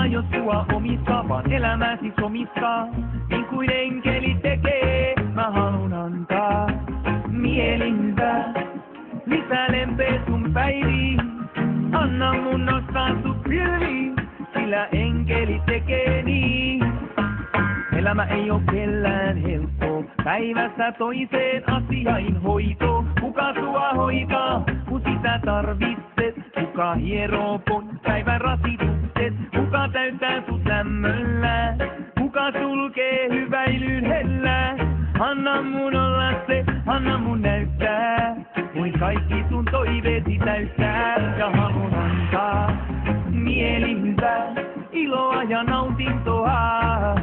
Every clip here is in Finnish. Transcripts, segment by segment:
aio sua omista, vaan elämäsi somista. Niin kuin enkeli tekee, mä haluun antaa mielintä. Lisää lempeä sun päiviin, anna mun nostaa sut pilviin, sillä enkeli tekee niin. Elämä ei oo kellään helppo, päivästä toiseen asiain hoito. Kuka sua hoitaa, kun sitä tarvitset? Kuka hieroo pois päivän rasitukset? Kuka täyttää sut lämmöllä? Kuka sulkee hyväilyn hellä? Anna mun olla se, anna mun näyttää, voin kaikki sun toiveesi täyttää. Ja haluan antaa mielihyvää, iloa ja nautintoa.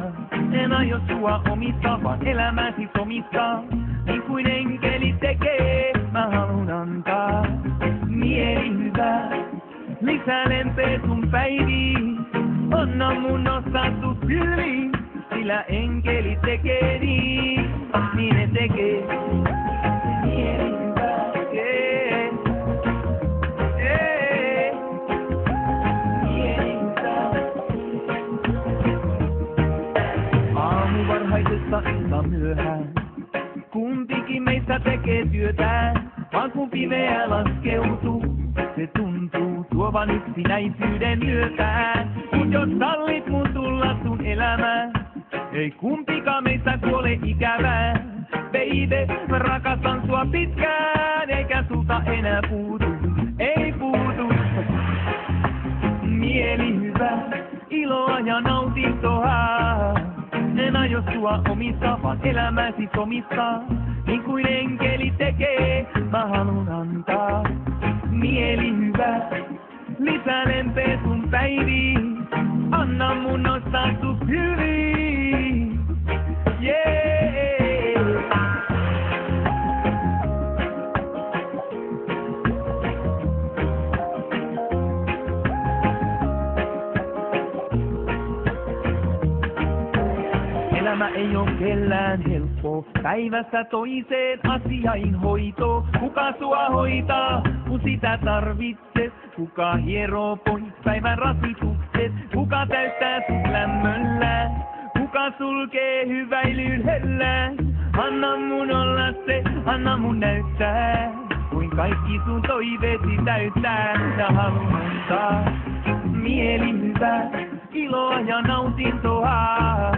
En aio sua omistaa, vaan elämäsi somistaa. Niin kuin enkeli tekee, mä haluun antaa mielihyvää. Lisää lempeä sun päiviin, anna mun nostaa sut pilviin, sillä enkeli tekee niin, niin ne tekee. Mielihyvää, mielihyvää. Aamu varhaisesta ilta myöhään, kumpikin meistä tekee työtään, vaan kun pimeä laskeutuu, se tuntuu tuovan yksinäisyyden yötään. Mut jos sallit mun tulla sun elämään, ei kumpikaan meistä kuole ikävään. Baby, mä rakastan sua pitkään, eikä sulta enää puutu, ei puutu. Mielihyvää, iloa ja nautintoa. En aio sua omistaa, vaan elämäsi somistaa. Niin kuin enkeli tekee, mä haluun antaa mielihyvää. Lisää lempeä sun päiviin, anna mun nostaa sut pilviin. Yeah. Elämä ei oo kellään helppo, päivästä toiseen asiain hoito. Kuka sua hoitaa, kun sitä tarvitset? Kuka hieroo pois päivän rasitukset? Kuka täyttää sut lämmöllä? Kuka sulkee hyväilyn hellä? Anna mun olla se, anna mun näyttää, kuin kaikki sun toiveesi täyttää. Ja haluan antaa mielihyvää, iloa ja nautintoa.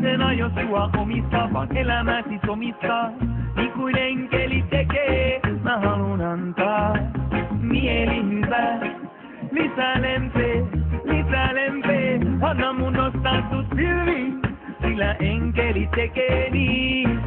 En aio sua omistaa, vaan elämäsi somistaa. Niin kuin enkeli tekee, mä haluun antaa mielihyvää. Lisää lempeä, anna mun nostaa sut pilviin, sillä enkeli tekee niin.